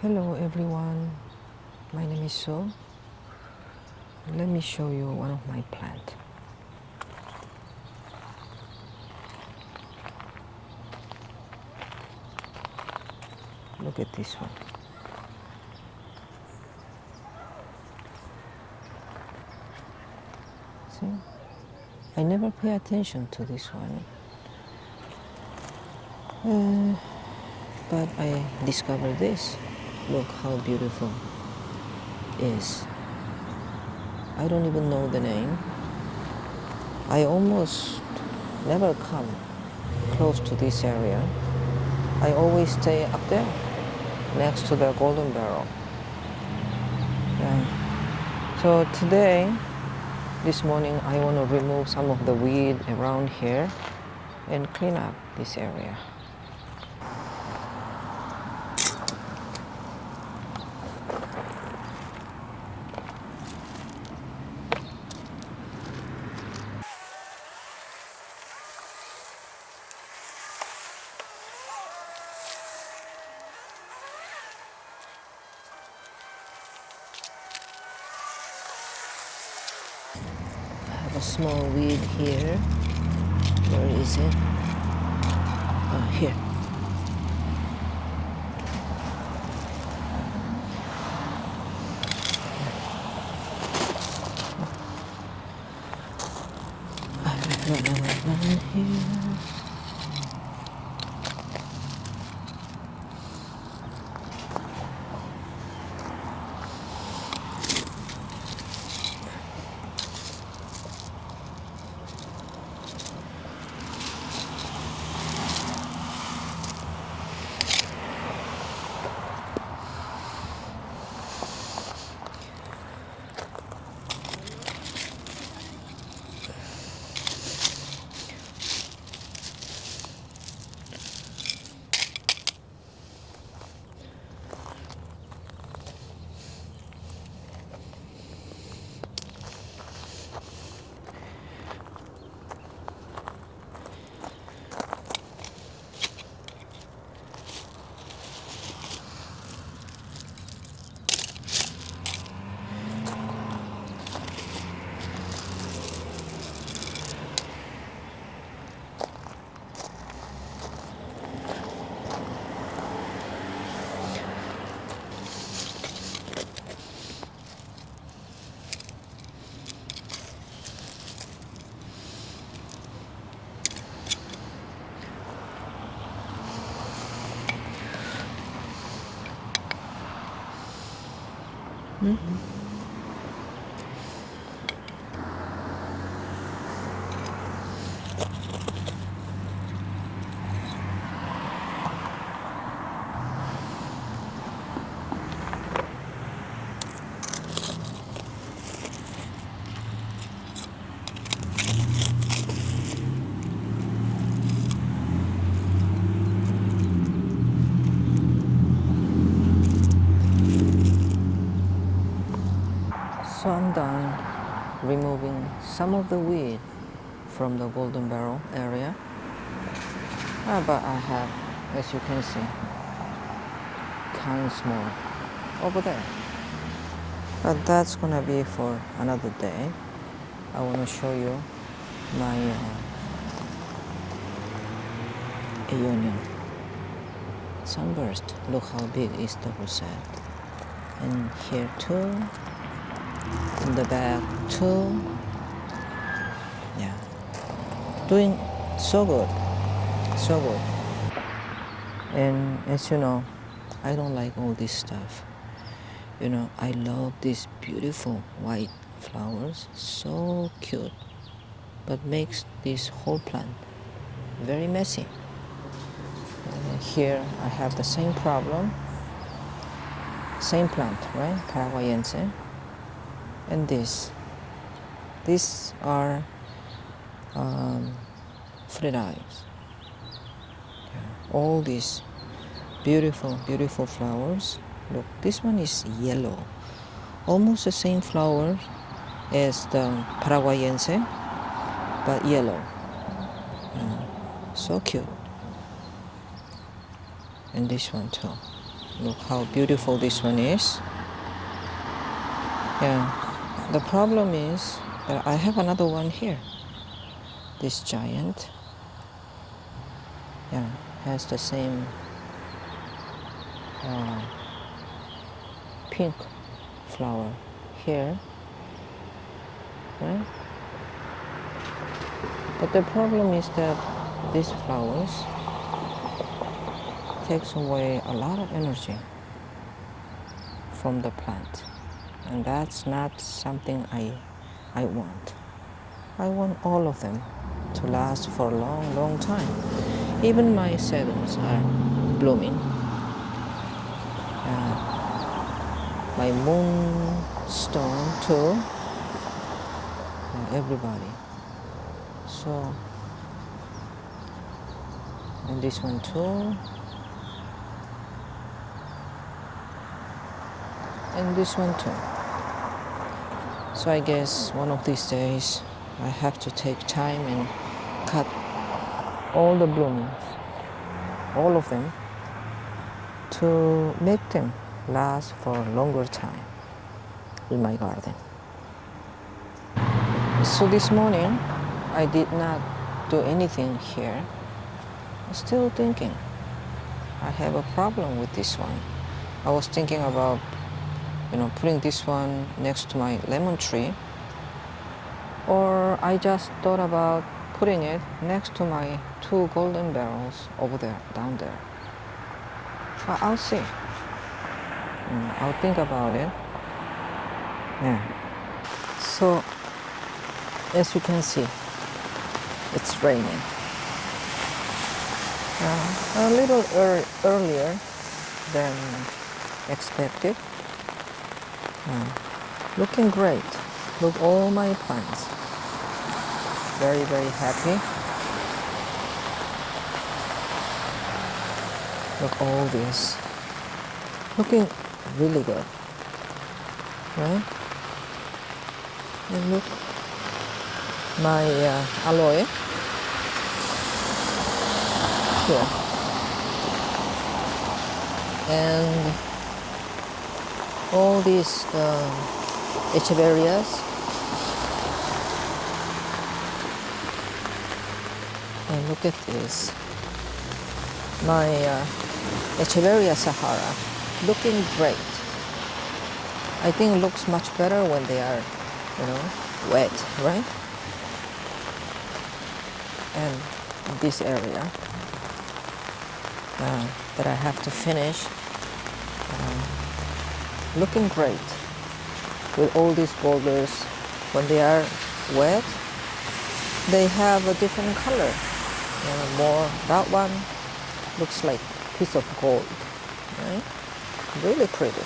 Hello everyone, my name is So. Let me show you one of my plants. Look at this one. See? I never pay attention to this one. But I discovered this. Look how beautiful it is. I don't even know the name. I almost never come close to this area. I always stay up there next to the golden barrel. Yeah. So today, this morning, I want to remove some of the weed around here and clean up this area. I have a small weed here. Where is it? Oh, here. I will run here. So I'm done removing some of the weed from the golden barrel area. But I have, as you can see, tons more over there. But that's gonna be for another day. I wanna show you my Aeonian sunburst. Look how big is the rosette. And here too. In the back too. Yeah. Doing so good. So good. And as you know, I don't like all this stuff. You know, I love these beautiful white flowers. So cute. But makes this whole plant very messy. And here I have the same problem. Same plant, right? Paraguayense. And these are fritillaries. Yeah. All these beautiful, beautiful flowers. Look, this one is yellow. Almost the same flower as the Paraguayense, but yellow. Yeah. So cute. And this one too. Look how beautiful this one is. Yeah, the problem is that I have another one here. This giant, yeah, has the same pink flower here, right? But the problem is that these flowers takes away a lot of energy from the plant, and that's not something I want. I want all of them to last for a long, long time. Even my sedums are blooming. My moonstone too. And everybody. So, and this one too. And this one too. So I guess one of these days I have to take time and cut all the bloomings, all of them, to make them last for a longer time in my garden. So this morning I did not do anything here. I'm still thinking I have a problem with this one. I was thinking about putting this one next to my lemon tree, or I just thought about putting it next to my 2 golden barrels over there, down there. But I'll see. I'll think about it. Yeah. So, as you can see, it's raining. A little earlier than expected. Looking great. Look, all my plants. Very, very happy. Look, all this. Looking really good. Right? And look, my aloe here. And all these echeverias. And look at this. My Echeveria Sahara, looking great. I think it looks much better when they are, wet, right? And this area that I have to finish, looking great with all these boulders. When they are wet, they have a different color. More, that one looks like a piece of gold, right? Really pretty.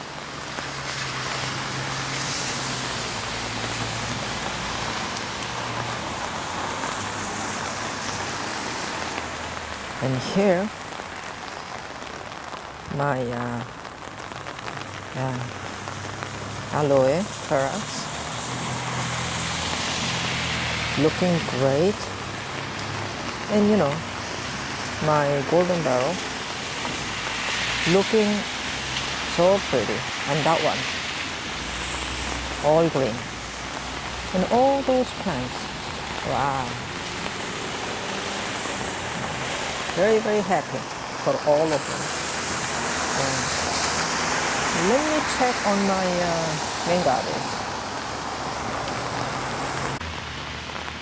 And here, my aloe vera, looking great. And my golden barrel, looking so pretty. And that one, all green. And all those plants, wow. Very, very happy for all of them. Let me check on my mangavis.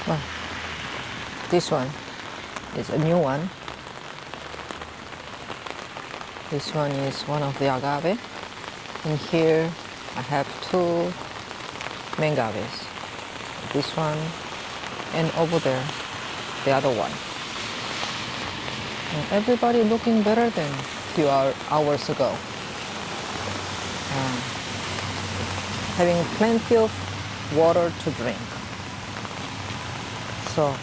Well, this one is a new one. This one is one of the agave. And here I have 2 mangavis. This one and over there, the other one. And everybody looking better than a few hours ago. Having plenty of water to drink. So,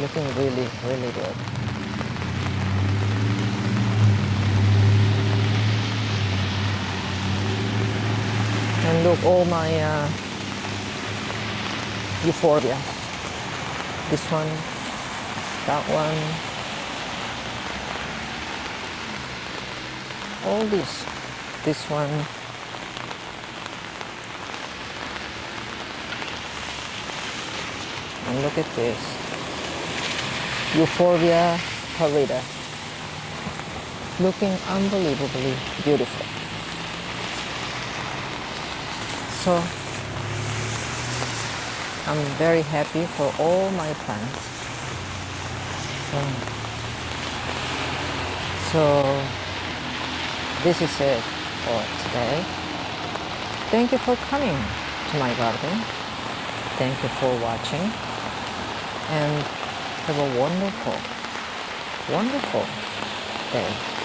looking really, really good. And look, all my euphorbia. This one, that one, all this one, and look at this, Euphorbia pallida, looking unbelievably beautiful. So I'm very happy for all my plants. So this is it for today. Thank you for coming to my garden. Thank you for watching, and have a wonderful, wonderful day.